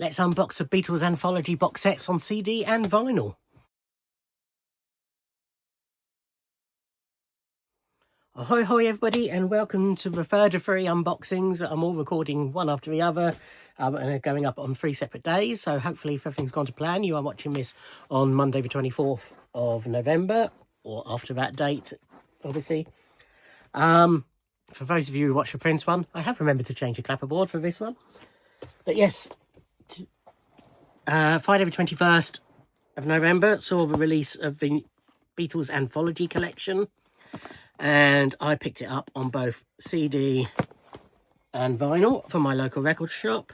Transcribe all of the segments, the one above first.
Let's unbox the Beatles Anthology box sets on CD and vinyl. Ahoy hoy everybody, and welcome to the third of three unboxings. I'm all recording one after the other and they're going up on 3 separate days, so hopefully if everything's gone to plan, you are watching this on Monday the 24th of November or after that date, obviously. For those of you who watch the Prince one, I have remembered to change the clapperboard for this one, but yes, Friday the 21st of November saw the release of the Beatles Anthology collection, and I picked it up on both CD and vinyl from my local record shop.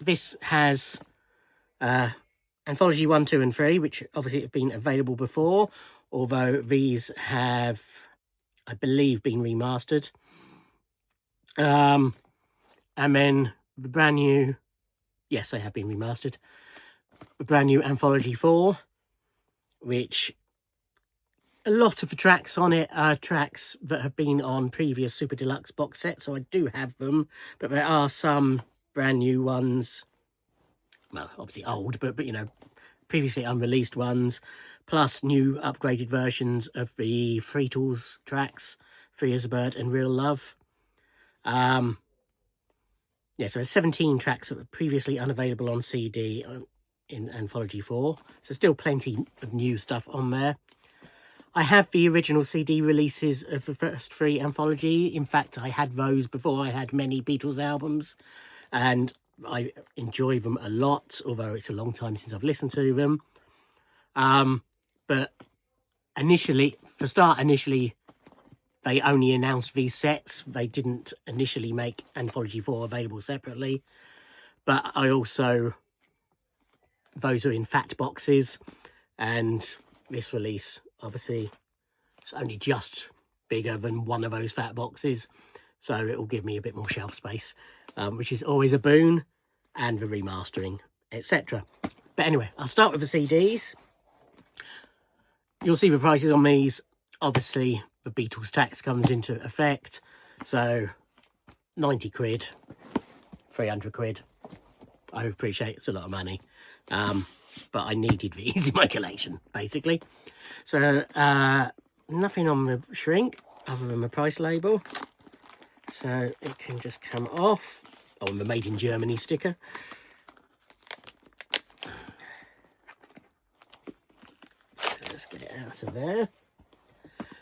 This has Anthology 1, 2 and 3, which obviously have been available before, although these have, I believe, been remastered. And then the brand new, yes, they have been remastered, the brand new Anthology 4, which a lot of the tracks on it are tracks that have been on previous Super Deluxe box sets, so I do have them, but there are some brand new ones, well, obviously old, but you know, previously unreleased ones, plus new upgraded versions of the Beatles tracks, Free as a Bird and Real Love. Yeah, so there's 17 tracks that were previously unavailable on CD in Anthology 4, so still plenty of new stuff on there. I have the original CD releases of the first 3 Anthology. In fact, I had those before I had many Beatles albums, and I enjoy them a lot, although it's a long time since I've listened to them. But initially, they only announced these sets. They didn't initially make Anthology 4 available separately. But I also, those are in fat boxes, and this release, obviously, it's only just bigger than one of those fat boxes, so it will give me a bit more shelf space, which is always a boon, and the remastering, etc. But anyway, I'll start with the CDs. You'll see the prices on these. Obviously, the Beatles tax comes into effect, so 90 quid, 300 quid. I appreciate it's a lot of money, but I needed these in my collection, basically. So, nothing on the shrink other than the price label, so it can just come off on the Made in Germany sticker. Let's get it out of there.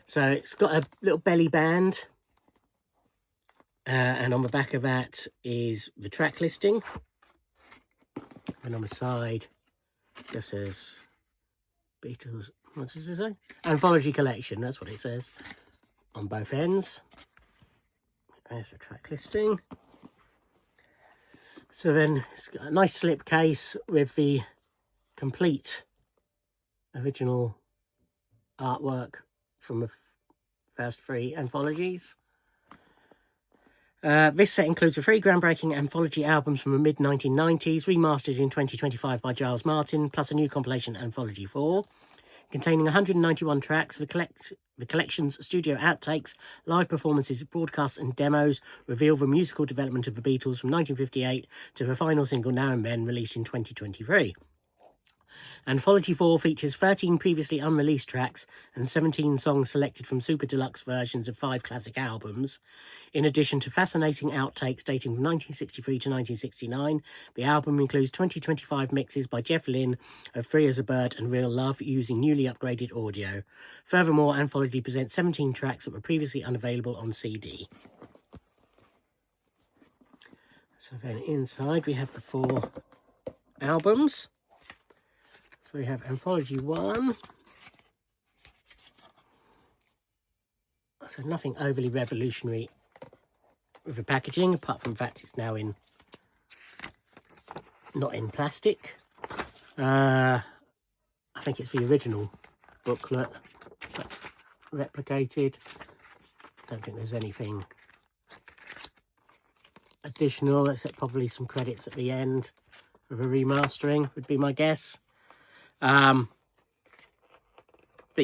So it's got a little belly band, and on the back of that is the track listing, and on the side just says Beatles, what does it say? Anthology collection, that's what it says on both ends. There's the track listing. So then it's got a nice slip case with the complete original artwork from the first 3 anthologies. This set includes the 3 groundbreaking anthology albums from the mid-1990s, remastered in 2025 by Giles Martin, plus a new compilation, Anthology 4, containing 191 tracks. The collection's studio outtakes, live performances, broadcasts and demos reveal the musical development of the Beatles from 1958 to the final single, Now and Then, released in 2023. Anthology 4 features 13 previously unreleased tracks and 17 songs selected from Super Deluxe versions of 5 classic albums. In addition to fascinating outtakes dating from 1963 to 1969, the album includes 2025 mixes by Jeff Lynne of Free as a Bird and Real Love using newly upgraded audio. Furthermore, Anthology presents 17 tracks that were previously unavailable on CD. So then inside we have the 4 albums. So we have Anthology 1. So nothing overly revolutionary with the packaging, apart from the fact it's now not in plastic. I think it's the original booklet that's replicated. Don't think there's anything additional, except probably some credits at the end of a remastering, would be my guess. But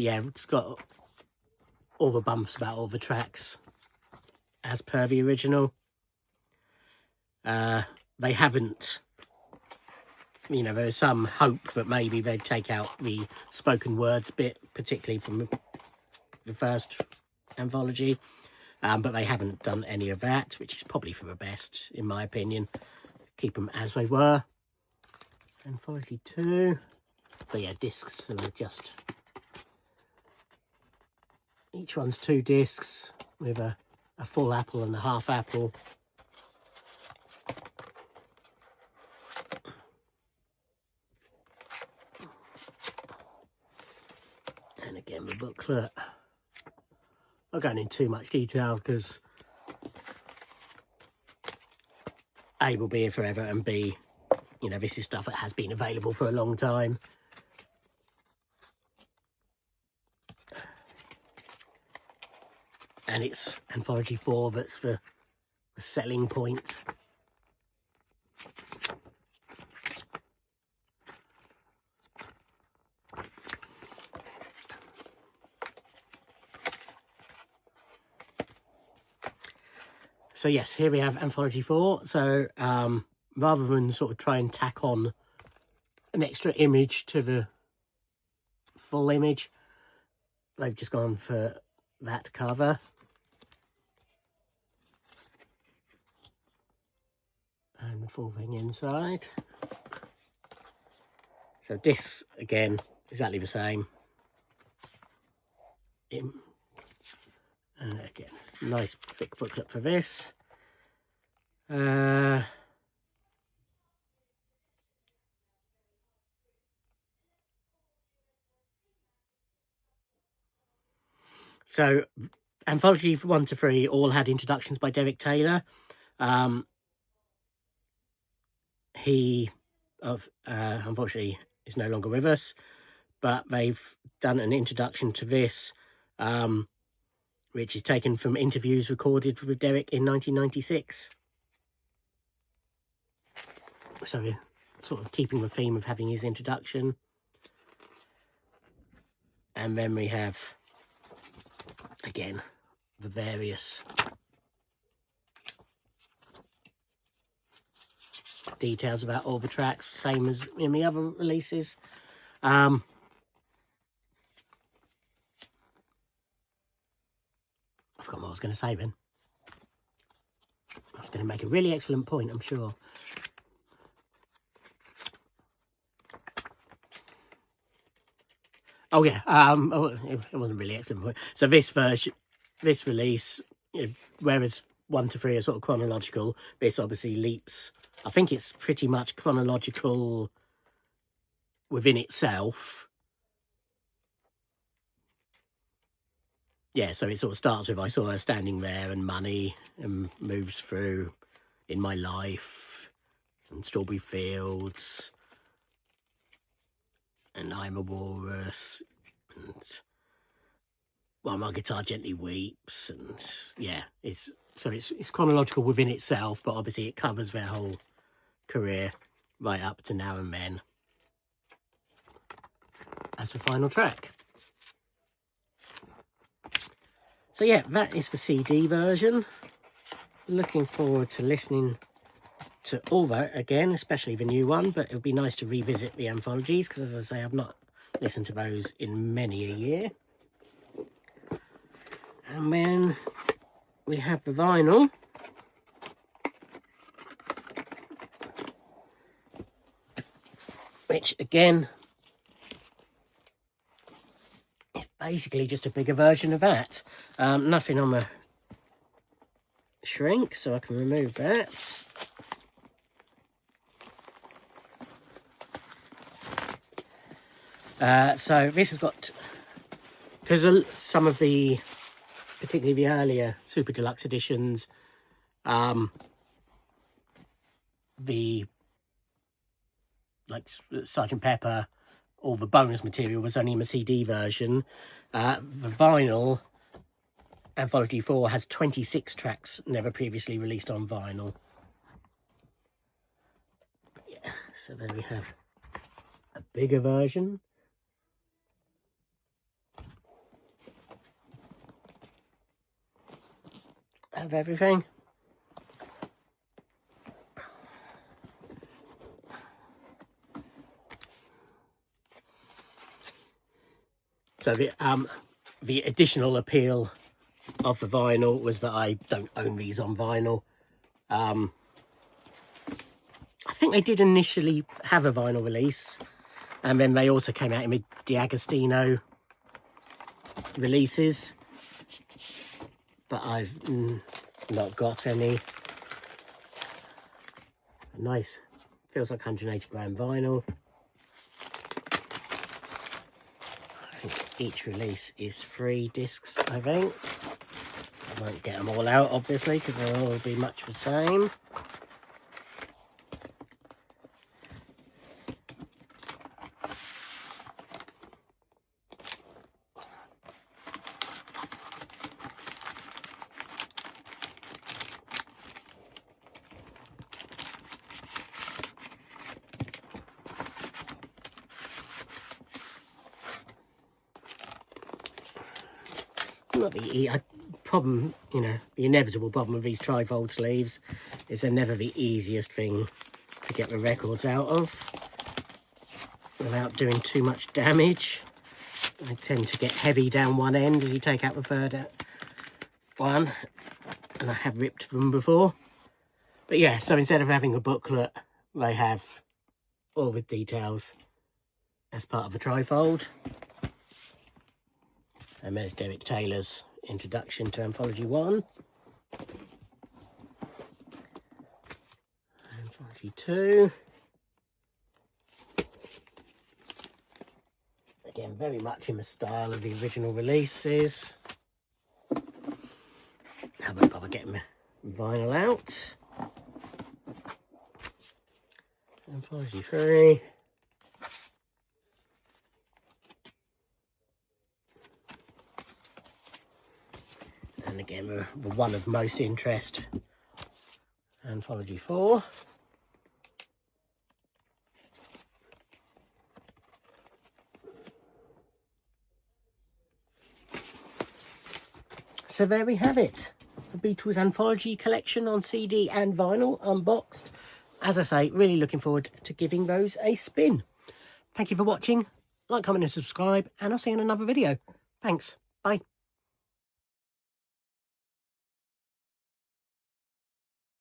yeah, it's got all the bumps about all the tracks as per the original. they haven't, you know, there's some hope that maybe they'd take out the spoken words bit, particularly from the first anthology, but they haven't done any of that, which is probably for the best, in my opinion. Keep them as they were. Anthology 2. So yeah, discs are just... Each one's 2 discs with a full apple and a half apple. And again, the booklet. I'm not going into too much detail because A, will be here forever, and B, you know, this is stuff that has been available for a long time. And it's Anthology 4 that's the selling point. So yes, here we have Anthology 4. So rather than sort of try and tack on an extra image to the full image, they've just gone for that cover. And the full thing inside. So this, again, exactly the same. And again, nice thick booklet for this. So Anthology 1 to 3 all had introductions by Derek Taylor. He unfortunately is no longer with us, but they've done an introduction to this, which is taken from interviews recorded with Derek in 1996. So we're sort of keeping the theme of having his introduction. And then we have, again, the various details about all the tracks, same as in the other releases. I forgot what I was going to say then. I was going to make a really excellent point, I'm sure. Oh yeah, it wasn't really excellent point. So this version, this release, you know, whereas 1 to 3 are sort of chronological, this obviously leaps. I think it's pretty much chronological within itself. Yeah, so it sort of starts with I saw her standing there and money, and moves through in my life and strawberry fields and I'm a walrus and while my guitar gently weeps, and yeah, it's chronological within itself, but obviously it covers their whole career right up to Now and Then as the final track. So yeah, that is the CD version. Looking forward to listening to all that again, especially the new one, but it would be nice to revisit the anthologies because, as I say, I've not listened to those in many a year. And then we have the vinyl, which again is basically just a bigger version of that. Nothing on the shrink, so I can remove that. So this has got, because some of the, particularly the earlier Super Deluxe editions, the, like Sgt. Pepper, all the bonus material was only in the CD version. The vinyl, Anthology 4, has 26 tracks never previously released on vinyl. Yeah, so there we have a bigger version. Of everything. So the additional appeal of the vinyl was that I don't own these on vinyl. I think they did initially have a vinyl release, and then they also came out in the D'Agostino releases, but I've not got any. Nice, feels like 180 gram vinyl. I think each release is 3 discs, I think. I won't get them all out, obviously, because they'll all be much the same. Not the problem, you know, the inevitable problem with these trifold sleeves is they're never the easiest thing to get the records out of without doing too much damage. They tend to get heavy down one end as you take out the third one, and I have ripped them before. But yeah, so instead of having a booklet, they have all the details as part of the trifold. And there's Derek Taylor's introduction to Anthology 1. Anthology 2. Again, very much in the style of the original releases. I won't bother getting my vinyl out. Anthology 3. And again, the one of most interest, Anthology 4. So there we have it. The Beatles Anthology collection on CD and vinyl unboxed. As I say, really looking forward to giving those a spin. Thank you for watching. Like, comment and subscribe, and I'll see you in another video. Thanks.